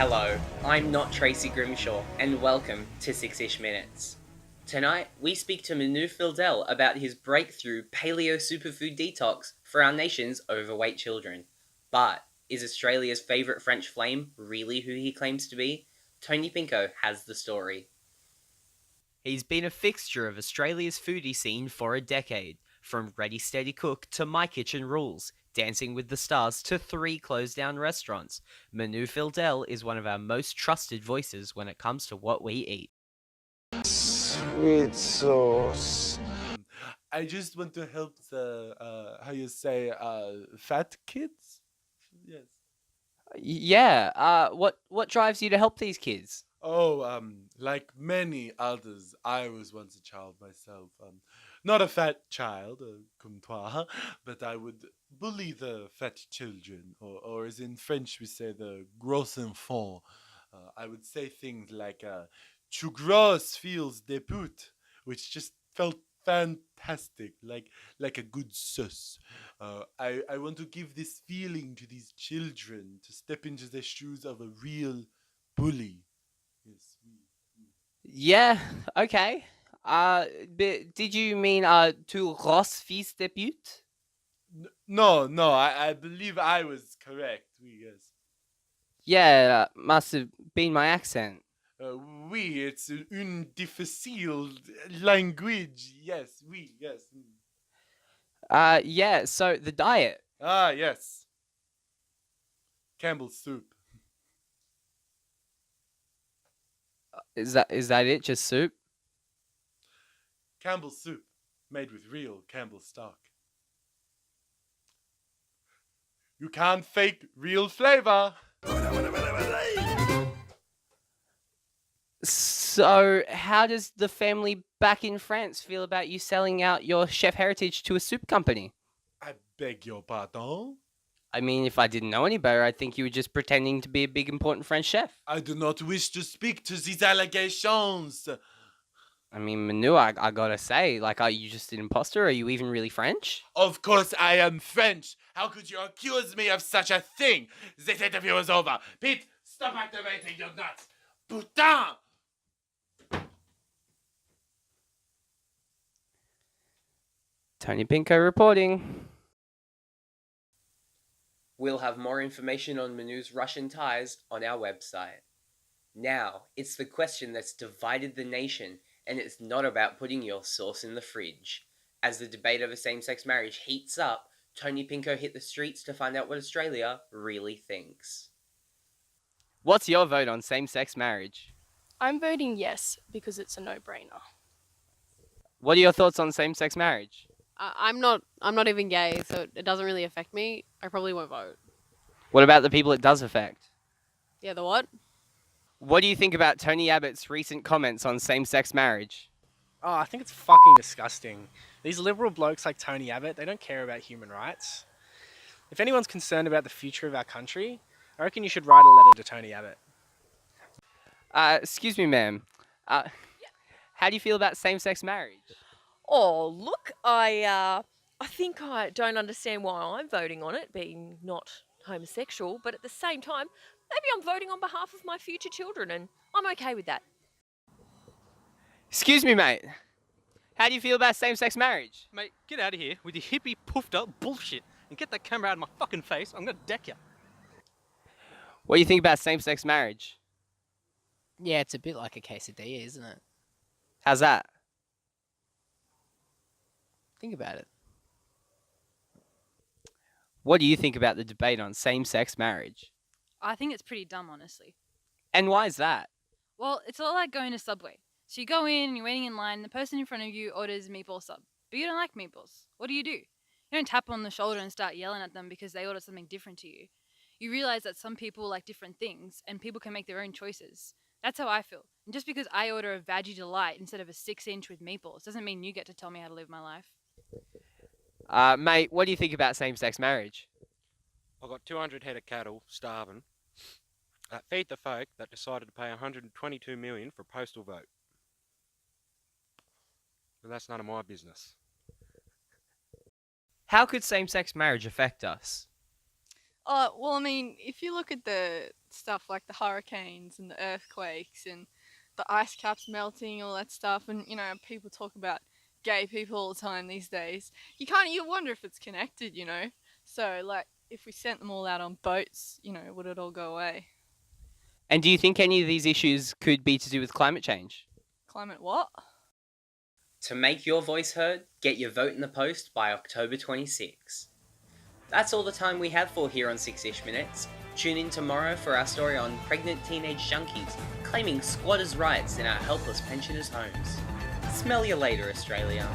Hello, I'm not Tracy Grimshaw, and welcome to 6-ish Minutes. Tonight, we speak to Manu Fildel about his breakthrough paleo superfood detox for our nation's overweight children. But is Australia's favourite French flame really who he claims to be? Tony Pinko has the story. He's been a fixture of Australia's foodie scene for a decade, from Ready Steady Cook to My Kitchen Rules, Dancing with the Stars to 3 closed-down restaurants. Manu Fildel is one of our most trusted voices when it comes to what we eat. Sweet sauce. I just want to help the fat kids. Yes. Yeah, what drives you to help these kids? Oh, like many others, I was once a child myself. Not a fat child, comme toi, but I would bully the fat children, or as in French we say the gros enfants. I would say things like, "Tu gros feels des putes," which just felt fantastic, like a good sauce. I want to give this feeling to these children to step into the shoes of a real bully. Yes. Yeah, okay. But did you mean to Ross fils de pute? No, I believe I was correct. Yes. Yeah, must have been my accent. Oui, it's une difficile language. Yes, oui, yes. Yeah, so the diet. Ah, yes. Campbell's soup. Is that it? Just soup? Campbell's soup, made with real Campbell stock. You can't fake real flavor. So, how does the family back in France feel about you selling out your chef heritage to a soup company? I beg your pardon. I mean, if I didn't know any better, I'd think you were just pretending to be a big important French chef. I do not wish to speak to these allegations. I mean, Manu, I gotta say, like, are you just an imposter? Are you even really French? Of course I am French. How could you accuse me of such a thing? This interview is over. Pete, stop activating your nuts. Putain! Tony Pinko reporting. We'll have more information on Manu's Russian ties on our website. Now, it's the question that's divided the nation, and it's not about putting your sauce in the fridge. As the debate over same-sex marriage heats up, Tony Pinko hit the streets to find out what Australia really thinks. What's your vote on same-sex marriage? I'm voting yes because it's a no-brainer. What are your thoughts on same-sex marriage? I'm not even gay, so it doesn't really affect me. I probably won't vote. What about the people it does affect? Yeah, the what? What do you think about Tony Abbott's recent comments on same-sex marriage? Oh, I think it's fucking disgusting. These liberal blokes like Tony Abbott, they don't care about human rights. If anyone's concerned about the future of our country, I reckon you should write a letter to Tony Abbott. Excuse me, ma'am. How do you feel about same-sex marriage? Oh, look, I think I don't understand why I'm voting on it, being not homosexual, but at the same time, maybe I'm voting on behalf of my future children, and I'm okay with that. Excuse me, mate. How do you feel about same-sex marriage? Mate, get out of here with your hippie puffed up bullshit and get that camera out of my fucking face. I'm gonna deck you. What do you think about same-sex marriage? Yeah, it's a bit like a quesadilla, isn't it? How's that? Think about it. What do you think about the debate on same-sex marriage? I think it's pretty dumb, honestly. And why is that? Well, it's all like going to Subway. So you go in and you're waiting in line, and the person in front of you orders meatball sub. But you don't like meatballs. What do? You don't tap on the shoulder and start yelling at them because they ordered something different to you. You realize that some people like different things, and people can make their own choices. That's how I feel. And just because I order a Veggie Delight instead of a 6-inch with meatballs doesn't mean you get to tell me how to live my life. Mate, what do you think about same-sex marriage? I've got 200 head of cattle, starving. Feed the folk that decided to pay 122 million for a postal vote. But that's none of my business. How could same-sex marriage affect us? Well, I mean, if you look at the stuff like the hurricanes and the earthquakes and the ice caps melting, all that stuff, and people talk about gay people all the time these days. You wonder if it's connected, So, like, if we sent them all out on boats, would it all go away? And do you think any of these issues could be to do with climate change? Climate what? To make your voice heard, get your vote in the post by October 26. That's all the time we have for here on 6-ish Minutes. Tune in tomorrow for our story on pregnant teenage junkies claiming squatters' rights in our helpless pensioners' homes. Smell you later, Australia.